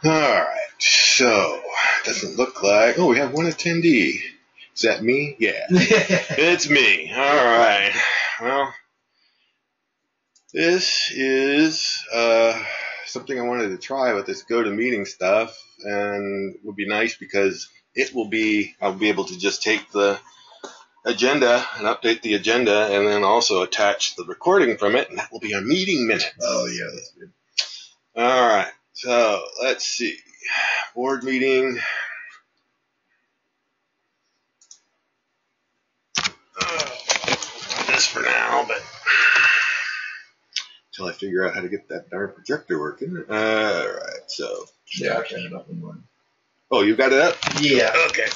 Alright, so doesn't look like, oh, we have one attendee. Is that me? Yeah. It's me. Alright. Well, this is something I wanted to try with this GoToMeeting stuff, and it would be nice because I'll be able to just take the agenda and update the agenda and then also attach the recording from it, and that will be our meeting minutes. Oh, yeah, that's good. Alright, so let's see. Board meeting. This for now, but until I figure out how to get that darn projector working. Alright, so. Yeah, I turned it up in one. Oh, you got it up? Yeah. Okay.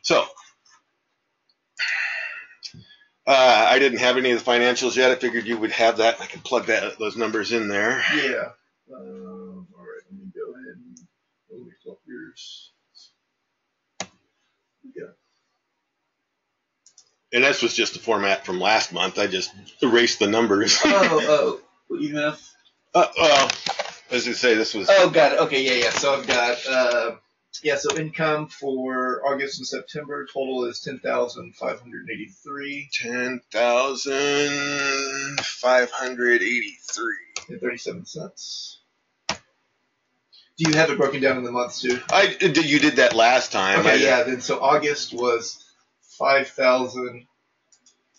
So, I didn't have any of the financials yet. I figured you would have that. I can plug those numbers in there. Yeah. All right, let me go ahead and flip yours. Yeah. And this was just the format from last month. I just erased the numbers. What you have? As you say, this was. Oh, got it. Okay, yeah. So I've got so income for August and September total is $10,583. 10,583 and 37 cents. Do you have it broken down in the months too? You did that last time. Okay, then so August was 5,000.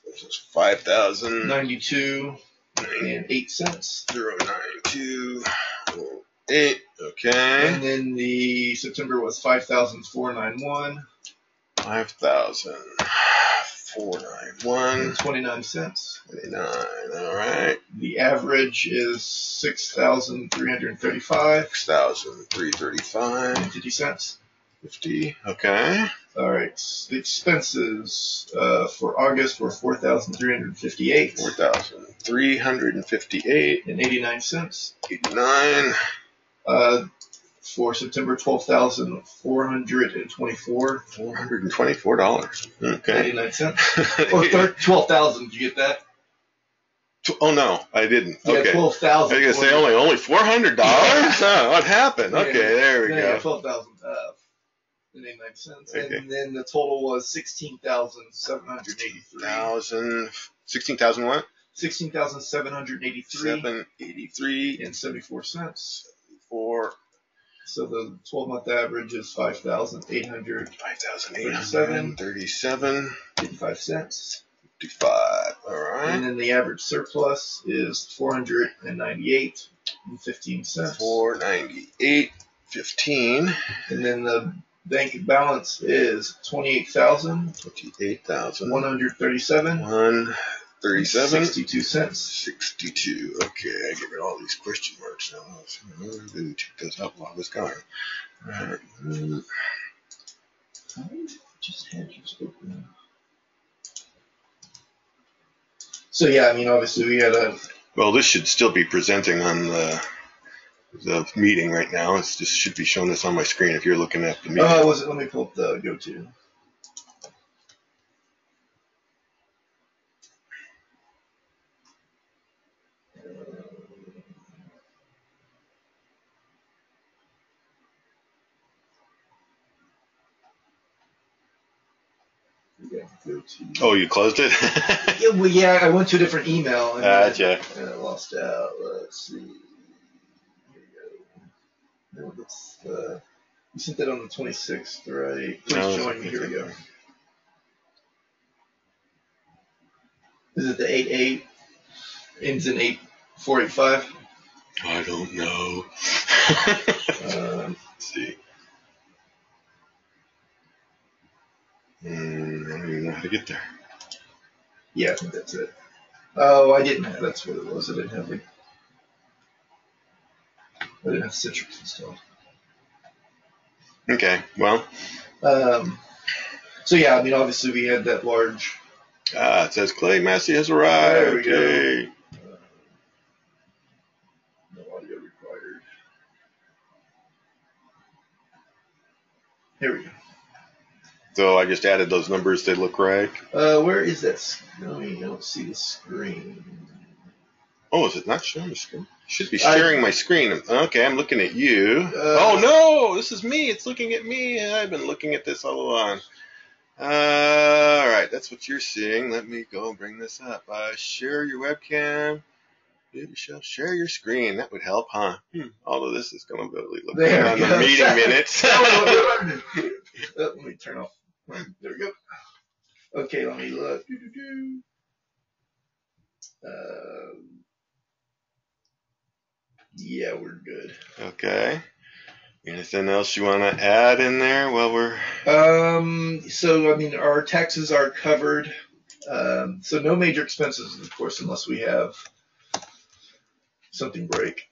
This was 5,092 and 8 cents. 09208. Okay. And then the September was 5,491. 5,491. And 29 cents. 29. All right. The average is 6,335. 6,335. And 50 cents. 50. Okay. All right. The expenses for August were 4,358. 4,358. And 89 cents. 89. For September, $12,424. $424. Okay. 89 cents. Or 12,000. Did you get that? Oh no, I didn't. Yeah, okay. 12,000. I was gonna say only $400. Oh, what happened? Okay, there we go. Yeah, 12,000 and 89 cents. Okay. And then the total was 16,783. 16,000 what? 16,783. 783 and 74 cents. 74. So the 12-month average is 5,837. 37. 55 cents. 55. All right. And then the average surplus is 498 and 15 cents. 498.15. And then the bank balance is 28,000. 137. 62 cents. 62. Okay, I get rid of all these question marks now. Really check those out while I was going. All right. I just had you spoken. So yeah, I mean, obviously we had a. Well, this should still be presenting on the meeting right now. It just should be showing this on my screen if you're looking at the meeting. Let me pull up the go-to. Oh, you closed it? Yeah, I went to a different email and gotcha. And I lost out. Let's see. Here we go. No, that's you sent that on the 26th, right? Please join me. Here we go. Is it the 88? Ends in 8485? I don't know. Let's see. I don't even know how to get there. Yeah, I think that's it. Oh, I didn't have. That's what it was. I didn't have Citrix installed. Okay. Well. So yeah, I mean, obviously we had that large. It says Clay Massey has arrived. There we go. No audio required. Here we go. So I just added those numbers. They look right. Where is that? I don't see the screen. Oh, is it not showing the screen? Should be sharing my screen. Okay, I'm looking at you. Oh no, this is me. It's looking at me. I've been looking at this all along. All right, that's what you're seeing. Let me go bring this up. Share your webcam. You shall share your screen. That would help, huh? All of this is going to really look good on the meeting minutes. Let me turn off. There we go. Okay, let me look. Yeah, we're good. Okay. Anything else you want to add in there while we're... So, I mean, our taxes are covered. So no major expenses, of course, unless we have something break.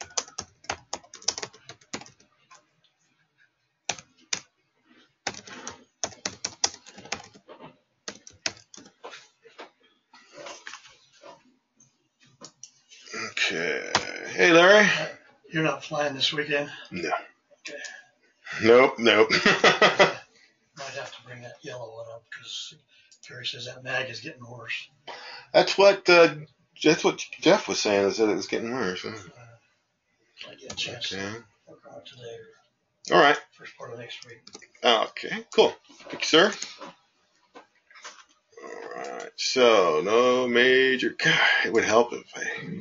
Okay. Hey, Larry. You're not flying this weekend? No. Okay. Nope. Might have to bring that yellow one up because Terry says that mag is getting worse. That's what Jeff was saying, is that it was getting worse. I get a chance to work on it today or All right. first part of next week. Okay, cool. Thank you, sir. All right. So, no major... God, it would help if I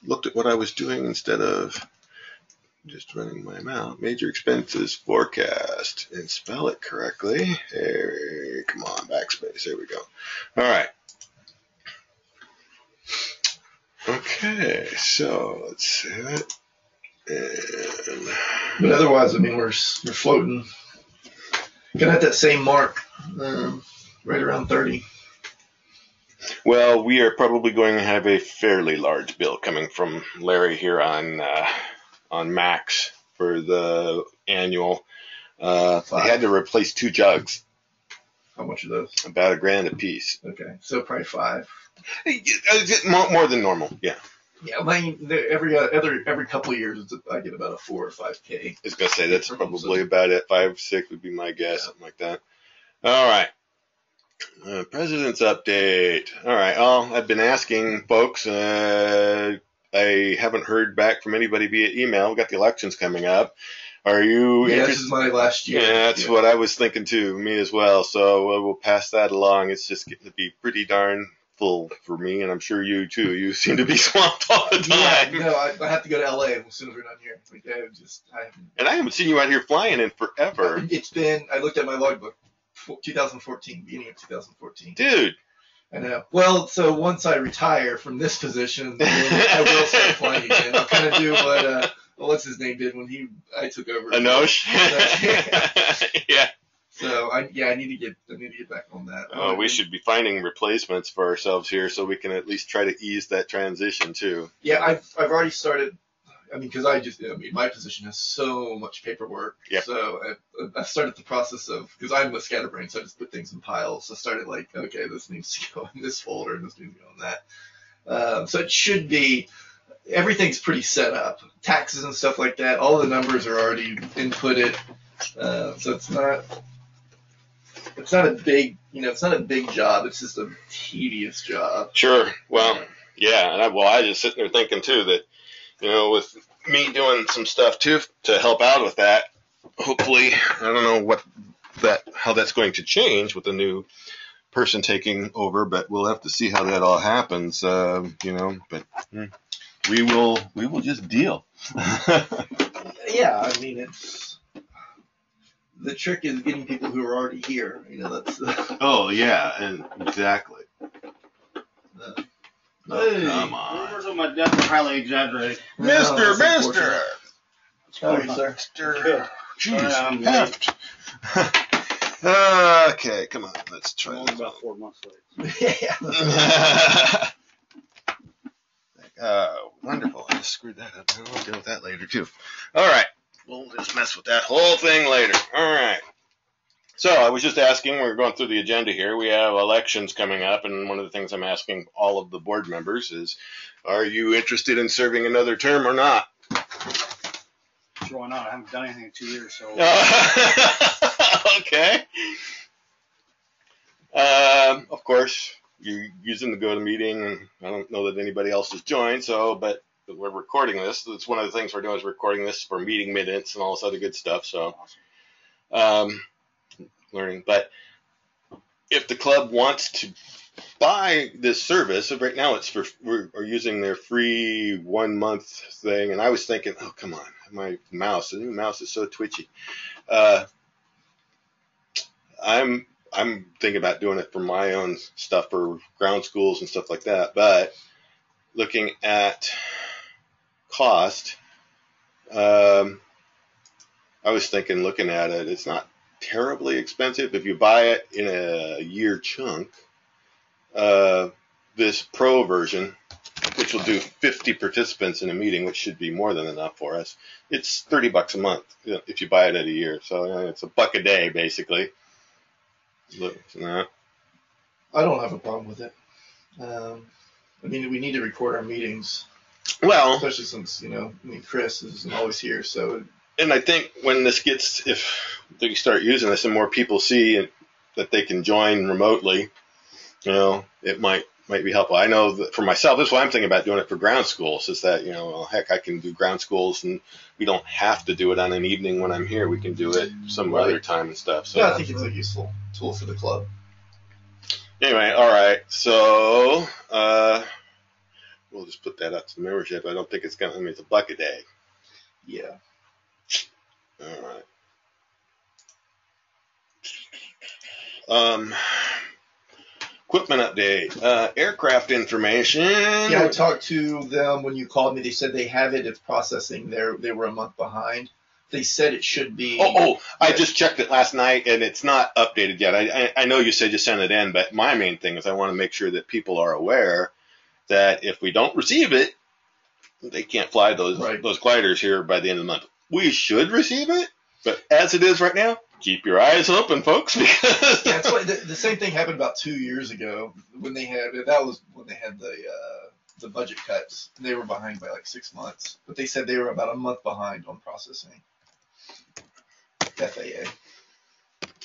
looked at what I was doing instead of just running my mouth. Major expenses forecast and spell it correctly. Hey, come on, backspace. There we go. All right. Okay, so let's see that. But otherwise, I mean, we're floating. Gonna have that same mark, right around 30. Well, we are probably going to have a fairly large bill coming from Larry here on Max for the annual. They had to replace 2 jugs. How much are those? About $1,000 a piece. Okay, so probably 5. More than normal, yeah. Yeah, I mean, every couple of years, I get about a 4 or 5K. I was gonna say that's probably about it. 5, 6 would be my guess, something like that. All right. President's update. All right. Well, I've been asking folks. I haven't heard back from anybody via email. We've got the elections coming up. Are you interested? This is my last year. Yeah, that's what I was thinking too. Me as well. So we'll pass that along. It's just getting to be pretty darn full for me, and I'm sure you too. You seem to be swamped all the time. Yeah, no, I have to go to LA as soon as we're done here. And I haven't seen you out here flying in forever. It's been, I looked at my logbook, 2014, beginning of 2014. Dude. I know. Well, so once I retire from this position, then I will start flying again. I'll kind of do what, what's his name did when I took over. Anosh? Yeah. So I need to get back on that. Oh, we should be finding replacements for ourselves here so we can at least try to ease that transition too. Yeah, I've already started. I mean, because my position has so much paperwork. Yep. So I started the process of, because I'm a scatterbrain, so I just put things in piles. So I started like, okay, this needs to go in this folder, and this needs to go in that. So it should be, everything's pretty set up. Taxes and stuff like that, all the numbers are already inputted. So it's not a big, it's not a big job. It's just a tedious job. Sure. Well, yeah. And I just sitting there thinking too that, with me doing some stuff too to help out with that, hopefully, I don't know how that's going to change with the new person taking over, but we'll have to see how that all happens, but we will just deal. Yeah, I mean, the trick is getting people who are already here. That's. Oh yeah, and exactly. Hey, come on. Rumors of my death are highly exaggerated. Mister. Sorry, sir. Jeez, heft. Okay, come on. Let's try. Only about 4 months later. Yeah. Wonderful. I just screwed that up. We'll deal with that later too. All right. We'll just mess with that whole thing later. All right. So I was just asking, we're going through the agenda here. We have elections coming up, and one of the things I'm asking all of the board members is, are you interested in serving another term or not? Sure, why not? I haven't done anything in 2 years, so. Okay. Of course, you're using the GoToMeeting, and I don't know that anybody else has joined, but we're recording this. That's one of the things we're doing is recording this for meeting minutes and all this other good stuff. So, learning. But if the club wants to buy this service, so right now we're using their free 1 month thing, and I was thinking, oh come on, the new mouse is so twitchy. I'm thinking about doing it for my own stuff for ground schools and stuff like that, but looking at cost, I was thinking, looking at it, it's not terribly expensive if you buy it in a year chunk. This pro version, which will do 50 participants in a meeting, which should be more than enough for us. It's $30 a month if you buy it at a year, so it's $1 a day basically. Look, I don't have a problem with it. I mean, we need to record our meetings. Well, especially since Chris isn't always here, so. And I think when if they start using this and more people see that they can join remotely, it might be helpful. I know that for myself, that's why I'm thinking about doing it for ground schools, is that, heck, I can do ground schools and we don't have to do it on an evening when I'm here. We can do it some other time and stuff. So yeah, I think it's a useful tool for the club. Anyway, all right. So we'll just put that up to membership. I don't think it's going to, it's $1 a day. Yeah. All right. Equipment update. Aircraft information. Yeah, I talked to them when you called me. They said they have it. It's processing. They were a month behind. They said it should be. I just checked it last night, and it's not updated yet. I know you said you sent it in, but my main thing is I want to make sure that people are aware that if we don't receive it, they can't fly those gliders here by the end of the month. We should receive it, but as it is right now, keep your eyes open, folks. Because that's why the same thing happened about 2 years ago when they had the budget cuts. They were behind by like 6 months, but they said they were about a month behind on processing. FAA.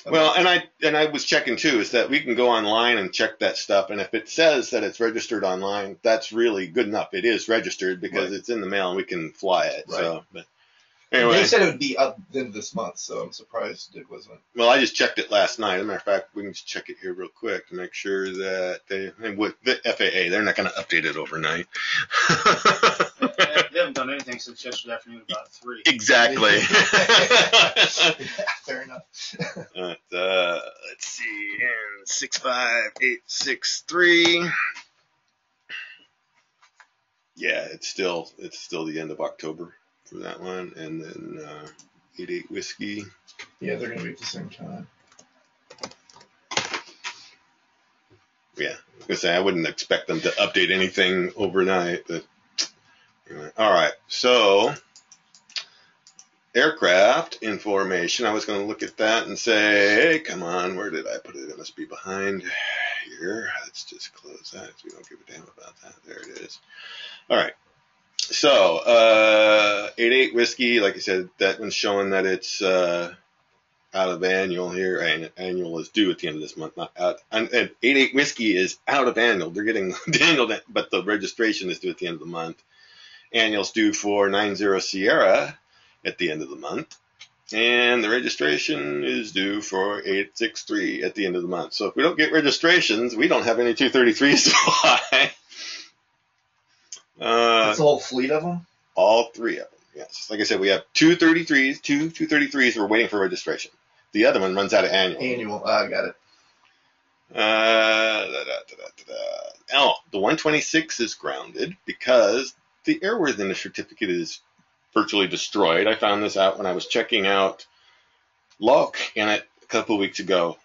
Well, and I was checking too, is that we can go online and check that stuff, and if it says that it's registered online, that's really good enough. It is registered because it's in the mail and we can fly it. Right. So, but anyway, they said it would be up the end of this month, so I'm surprised it wasn't. Well, I just checked it last night. As a matter of fact, we can just check it here real quick to make sure that with the FAA, they're not going to update it overnight. They haven't done anything since yesterday afternoon about 3. Exactly. Fair enough. Let's see, 65863. Yeah, it's still the end of October for that one, and then 88 Whiskey. Yeah, they're going to be at the same time. Yeah, I was going to say I wouldn't expect them to update anything overnight, but anyway. All right, so aircraft information. I was going to look at that and say, hey, come on, where did I put it? It must be behind here. Let's just close that so we don't give a damn about that. There it is. All right. So, 88 Whiskey, like I said, that one's showing that it's out of annual here. And annual is due at the end of this month, not out. And 88 Whiskey is out of annual. They're getting the annual, but the registration is due at the end of the month. Annual's due for 90 Sierra at the end of the month. And the registration is due for 863 at the end of the month. So if we don't get registrations, we don't have any 233s to fly. It's a whole fleet of them? All 3 of them, yes. Like I said, we have 233s. 233s we're waiting for registration. The other one runs out of annual. I got it. The 126 is grounded because the airworthiness certificate is virtually destroyed. I found this out when I was checking out log in it a couple of weeks ago.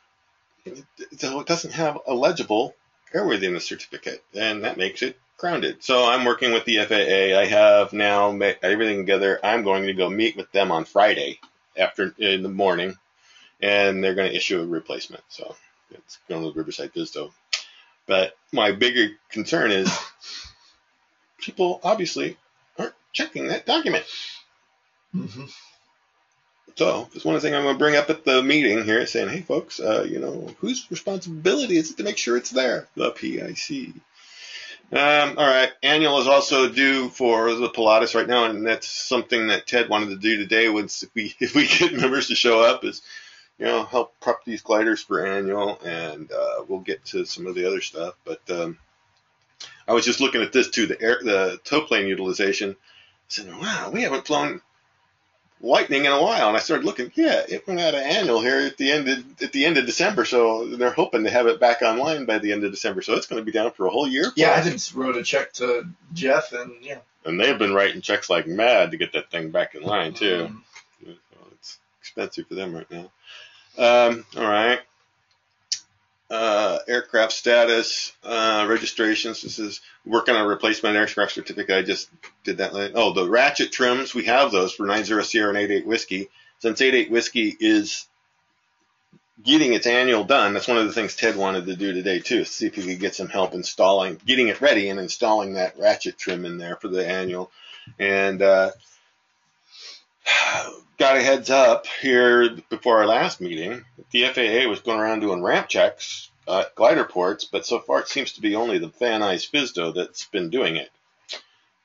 So it doesn't have a legible airworthiness certificate, and that makes it grounded. So I'm working with the FAA. I have now made everything together. I'm going to go meet with them on Friday in the morning, and they're going to issue a replacement. So it's going to the Riverside Visto. But my bigger concern is people obviously aren't checking that document. Mm-hmm. So it's one of the things I'm going to bring up at the meeting here, saying, hey, folks, whose responsibility is it to make sure it's there? The PIC. All right. Annual is also due for the Pilates right now, and that's something that Ted wanted to do today. Was if we get members to show up, is help prep these gliders for annual, and we'll get to some of the other stuff. But I was just looking at this too, the tow plane utilization. I said, wow, we haven't flown Lightning in a while, and I started looking. Yeah, it went out of annual here at the end of December, so they're hoping to have it back online by the end of December. So it's going to be down for a whole year. Yeah, I just wrote a check to Jeff, and yeah. And they've been writing checks like mad to get that thing back in line too. So it's expensive for them right now. All right. Aircraft status, registrations. This is working on a replacement aircraft certificate. I just did that. Oh, the ratchet trims, we have those for 90 Sierra and 88 Whiskey. Since 88 Whiskey is getting its annual done, that's one of the things Ted wanted to do today too, see if he could get some help getting it ready and installing that ratchet trim in there for the annual. And got a heads up here before our last meeting. The FAA was going around doing ramp checks at glider ports, but so far it seems to be only the Van Nuys FSDO that's been doing it.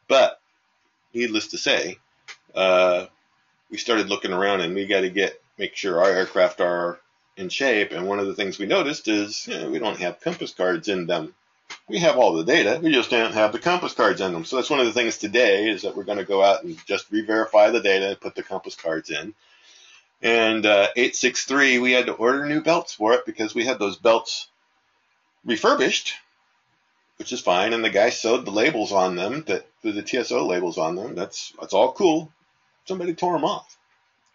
But needless to say, we started looking around, and we got to make sure our aircraft are in shape. And one of the things we noticed is we don't have compass cards in them. We have all the data, we just don't have the compass cards in them. So that's one of the things today is that we're going to go out and just re-verify the data and put the compass cards in. And 863, we had to order new belts for it because we had those belts refurbished, which is fine. And the guy sewed the labels on them, the TSO labels on them. That's all cool. Somebody tore them off.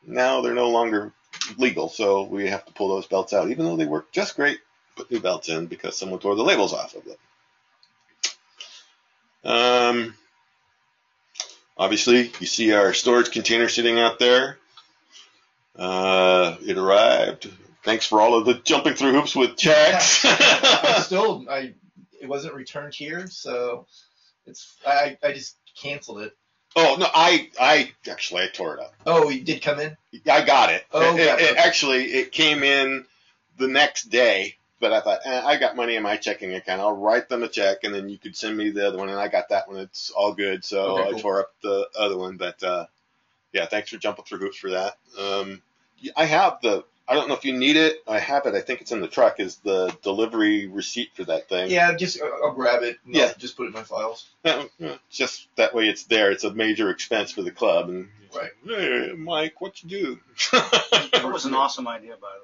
Now they're no longer legal, so we have to pull those belts out, even though they work just great. Put new belts in because someone tore the labels off of them. Obviously, you see our storage container sitting out there. It arrived. Thanks for all of the jumping through hoops with checks. It wasn't returned here, so I just canceled it. Oh no, I tore it up. Oh, it did come in? I got it. Oh, it came in the next day. But I thought, I got money in my checking account. I'll write them a check, and then you could send me the other one. And I got that one. It's all good. So okay, cool. I tore up the other one. But, yeah, thanks for jumping through hoops for that. I have I don't know if you need it. I have it. I think it's in the truck, is the delivery receipt for that thing. Yeah, I'll grab it. And I'll just put it in my files. Just that way it's there. It's a major expense for the club. And right. Hey, Mike, what you do? That was an awesome idea, by the way.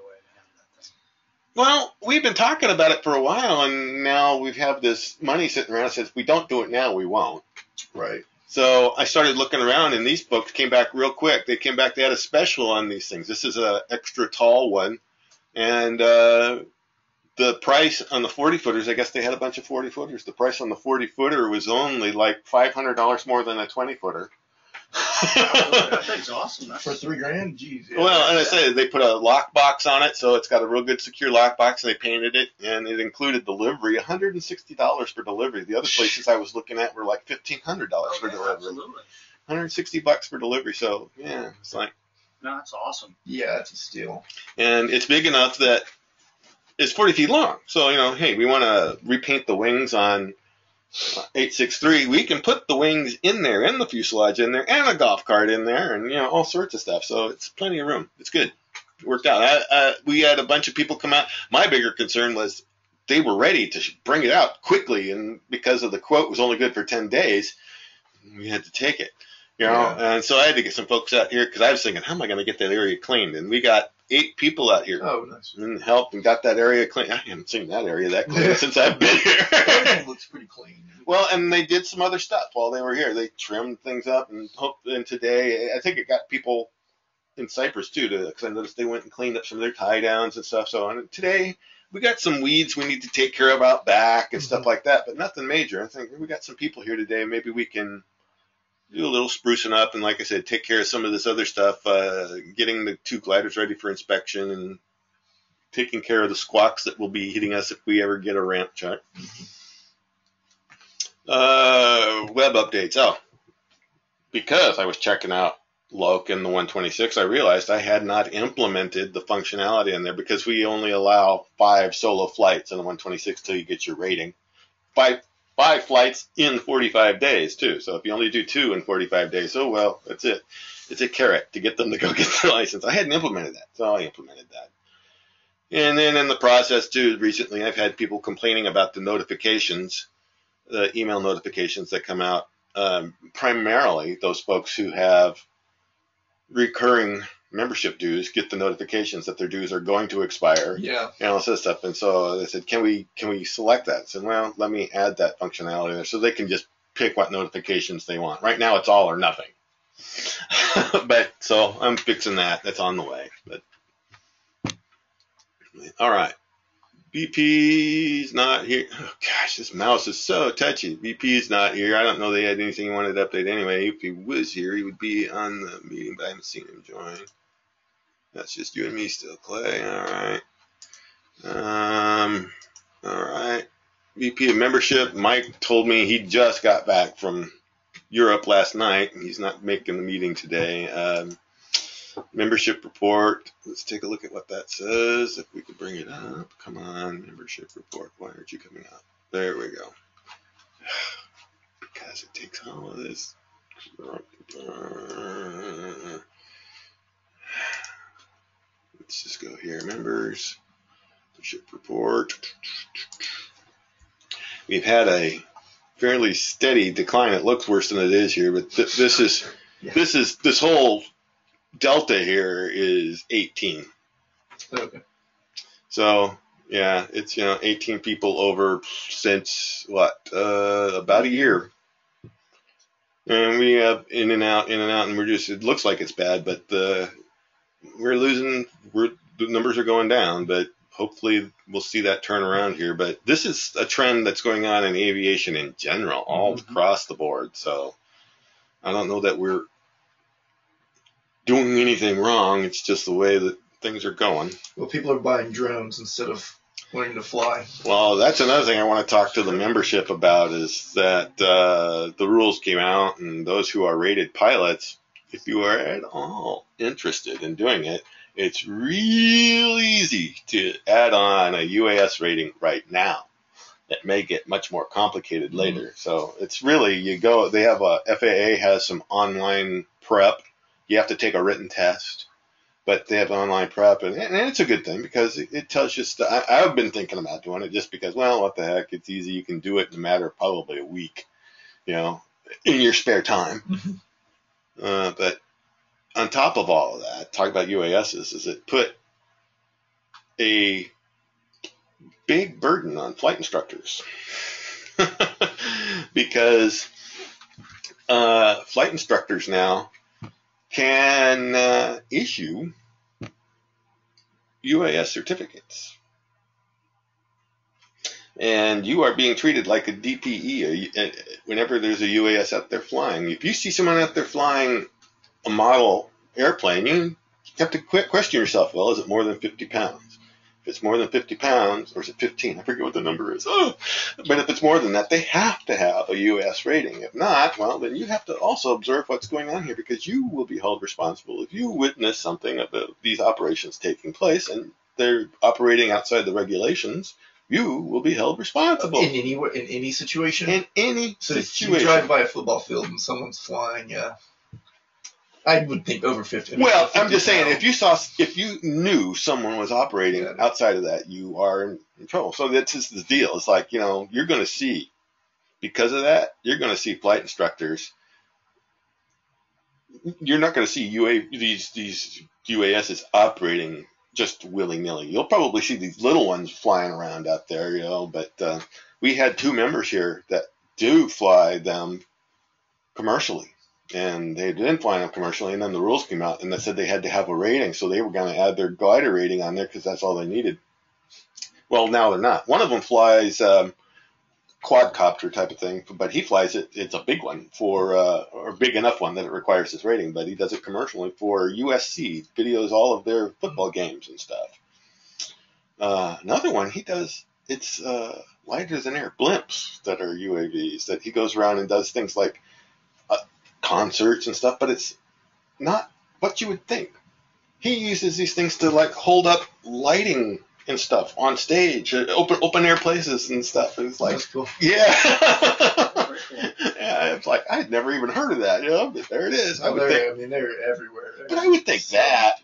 Well, we've been talking about it for a while, and now we have this money sitting around that says, if we don't do it now, we won't. Right. So I started looking around, and these folks came back real quick. They came back. They had a special on these things. This is an extra tall one. And the price on the 40-footers, I guess they had a bunch of 40-footers. The price on the 40-footer was only like $500 more than a 20-footer. That thing's awesome. For $3,000, geez. Yeah. Well, and I said they put a lockbox on it, so it's got a real good secure lockbox. They painted it, and it included delivery, $160 for delivery. The other places I was looking at were like $1,500 for delivery. Absolutely. $160 for delivery. So yeah, it's like, no, that's awesome. Yeah, it's a steal. And it's big enough that it's 40 feet long. So hey, we want to repaint the wings on 863, we can put the wings in there, and the fuselage in there, and a golf cart in there, and all sorts of stuff. So it's plenty of room. It's good. It worked out. We had a bunch of people come out. My bigger concern was they were ready to bring it out quickly, and because of the quote was only good for 10 days, we had to take it. And so I had to get some folks out here because I was thinking, how am I going to get that area cleaned? And we got 8 people out here. Oh, nice. And helped and got that area clean. I haven't seen that area that clean since I've been here. Everything looks pretty clean. Well, and they did some other stuff while they were here. They trimmed things up, and today, I think it got people in Cyprus too, because I noticed they went and cleaned up some of their tie downs and stuff. So today we got some weeds we need to take care of out back and stuff like that, but nothing major. I think we got some people here today. Maybe we can do a little sprucing up, and like I said, take care of some of this other stuff, getting the 2 gliders ready for inspection, and taking care of the squawks that will be hitting us if we ever get a ramp check. Web updates. Oh, because I was checking out look in the 126, I realized I had not implemented the functionality in there because we only allow 5 solo flights in the 126 till you get your rating. Five flights in 45 days too. So if you only do 2 in 45 days, oh well, that's it. It's a carrot to get them to go get their license. I hadn't implemented that, so I implemented that. And then in the process too, recently I've had people complaining about the notifications, the email notifications that come out. Primarily those folks who have recurring membership dues get the notifications that their dues are going to expire. Yeah. And all this stuff. And so they said, can we select that? I said, well, let me add that functionality there so they can just pick what notifications they want. Right now it's all or nothing. But so I'm fixing that. That's on the way. But all right. BP's not here. Oh, gosh, this mouse is so touchy. BP's not here. I don't know they had anything he wanted to update anyway. If he was here, he would be on the meeting, but I haven't seen him join. That's just you and me still, Clay. All right. All right. VP of membership. Mike told me he just got back from Europe last night. He's not making the meeting today. Membership report. Let's take a look at what that says. If we could bring it up. Come on, membership report. Why aren't you coming up? There we go. Because it takes all of this. Let's just go here. Members. Membership report. We've had a fairly steady decline. It looks worse than it is here, but this whole delta here is 18. Okay. So yeah, it's 18 people over since about a year, and we have in and out, and we're just, it looks like it's bad, but we're losing. The numbers are going down, but hopefully we'll see that turn around here. But this is a trend that's going on in aviation in general, all across the board. So I don't know that we're doing anything wrong. It's just the way that things are going. Well, people are buying drones instead of wanting to fly. Well, that's another thing I want to talk to the membership about, is that the rules came out, and those who are rated pilots, if you are at all interested in doing it, it's real easy to add on a UAS rating right now. It may get much more complicated later. So it's really, they have FAA has some online prep. You have to take a written test, but they have online prep, and it's a good thing because it tells you stuff. I've been thinking about doing it just because, well, what the heck, it's easy. You can do it in a matter of probably a week, in your spare time. But on top of all of that, talk about UASs, is it put a big burden on flight instructors because flight instructors now can issue UAS certificates. And you are being treated like a DPE whenever there's a UAS out there flying. If you see someone out there flying a model airplane, you have to question yourself, well, is it more than 50 pounds? If it's more than 50 pounds, or is it 15? I forget what the number is. But if it's more than that, they have to have a U.S. rating. If not, well, then you have to also observe what's going on here, because you will be held responsible. If you witness something of these operations taking place and they're operating outside the regulations, you will be held responsible. In any situation? In any so situation. If you drive by a football field and someone's flying, I would think over 50. Well, I'm just saying, if you knew someone was operating outside of that, you are in trouble. So that's just the deal. It's like, you're going to see, because of that, you're going to see flight instructors. You're not going to see these UASs operating just willy-nilly. You'll probably see these little ones flying around out there, but we had 2 members here that do fly them commercially. And they didn't fly them commercially, and then the rules came out, and they said they had to have a rating, so they were going to add their glider rating on there because that's all they needed. Well, now they're not. One of them flies quadcopter type of thing, but he flies it. It's a big one or big enough one that it requires his rating, but he does it commercially for USC, videos all of their football games and stuff. Another one he does, it's lighter than air blimps that are UAVs that he goes around and does things like concerts and stuff, but it's not what you would think. He uses these things to like hold up lighting and stuff on stage, open air places and stuff. It's like, That's cool. yeah. Very cool. Yeah, it's like I'd never even heard of that, but there it is. I would think, they're everywhere. but I would think that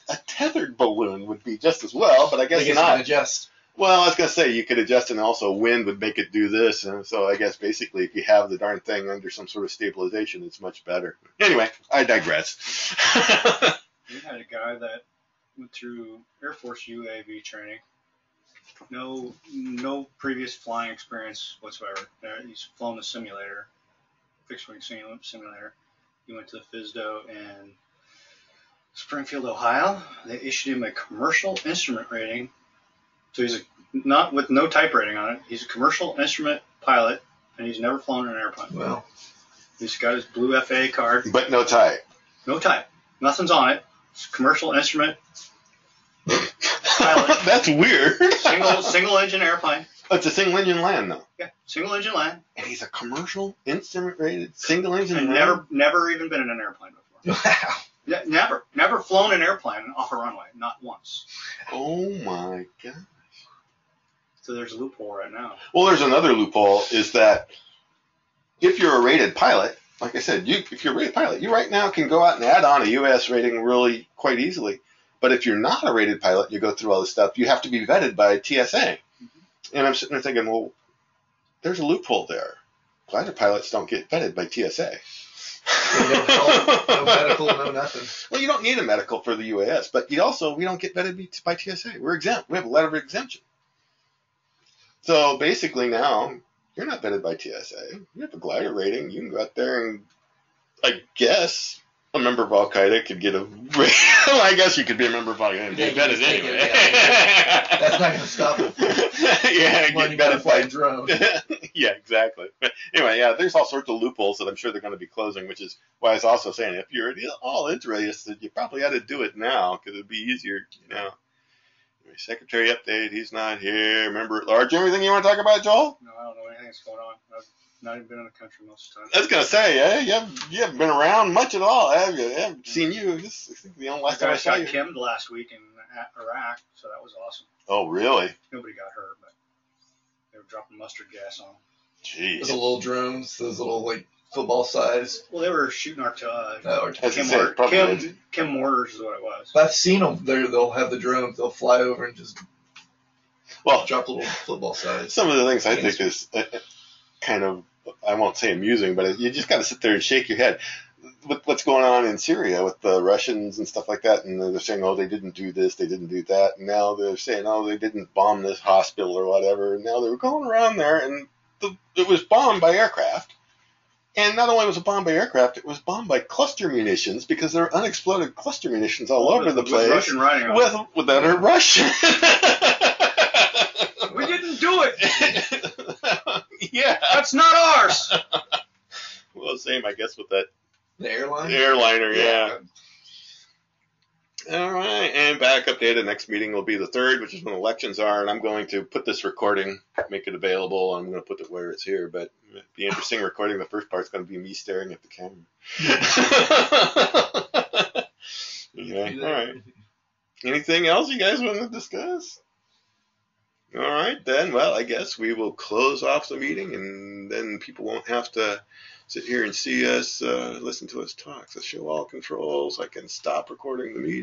a tethered balloon would be just as well, but I guess You not. can adjust. Well, I was going to say you could adjust, and also wind would make it do this. And so I guess basically if you have the darn thing under some sort of stabilization, it's much better. Anyway, I digress. We had a guy that went through Air Force UAV training. No previous flying experience whatsoever. He's flown a simulator, fixed wing simulator. He went to the FSDO in Springfield, Ohio. They issued him a commercial instrument rating. So he's not with no type rating on it. He's a commercial instrument pilot, and he's never flown an airplane. Well, He's got his blue FAA card. But no type. No type. Nothing's on it. It's a commercial instrument pilot. That's weird. Single engine airplane. It's a single engine land, though. Yeah, single engine land. And he's a commercial instrument rated single engine And land. never even been in an airplane before. wow. Never flown an airplane off a runway, not once. Oh my god. So there's a loophole right now. Well, there's another loophole is that if you're a rated pilot, like I said, if you're a rated pilot, you right now can go out and add on a U.S. rating really quite easily. But if you're not a rated pilot, you go through all this stuff, you have to be vetted by TSA. And I'm sitting there thinking, well, there's a loophole there. Glider pilots don't get vetted by TSA. No medical, no nothing. Well, you don't need a medical for the UAS, but we don't get vetted by TSA. We're exempt. We have a letter of exemption. So basically now, you're not vetted by TSA. You have a glider rating. You can go out there and, I guess, a member of Al-Qaeda could get a rating. Well, I guess you could be a member of Al-Qaeda and get vetted anyway. That's not going to stop it. Yeah, When you get got to vetted fly by a drone. yeah, exactly. But anyway, yeah, there's all sorts of loopholes that I'm sure they're going to be closing, which is why I was also saying if you're all interested, you probably ought to do it now because it'd be easier, Anyway, secretary update, he's not here. Remember at large. Anything you want to talk about, Joel? No, I don't know anything that's going on. I've not even been in the country most of the time. I was going to say, you haven't been around much at all, have you? I haven't seen you. This is the only last time I I saw got you. Kim'd last week in Iraq, so that was awesome. Oh, really? Nobody got hurt, but they were dropping mustard gas on them. Jeez. Those little drones, those little like football size. Well, they were shooting As I Kim, said, probably is. Kim mortars is what it was. I've seen them. They'll have the drones. They'll fly over and just drop little football size. Some of the things I think is kind of, I won't say amusing, but you just got to sit there and shake your head. With what's going on in Syria with the Russians and stuff like that, and they're saying, oh, they didn't do this, they didn't do that, and now they're saying, oh, they didn't bomb this hospital or whatever, and now they were going around there, and it was bombed by aircraft. And not only was it bombed by aircraft, it was bombed by cluster munitions because there are unexploded cluster munitions all over the place. With Russian writing on it. Without a Russian. We didn't do it. Yeah. That's not ours. Well, same, I guess, with that The airline? airliner, yeah. All right, and back updated. Next meeting will be the 3rd, which is when elections are, and I'm going to put this recording, make it available. I'm going to put it where it's here, but it'll be interesting recording. The first part's going to be me staring at the camera. Okay, all right. Anything else you guys want to discuss? All right, then. Well, I guess we will close off the meeting, and then people won't have to sit here and see us, listen to us talk. So show all controls. I can stop recording the meeting.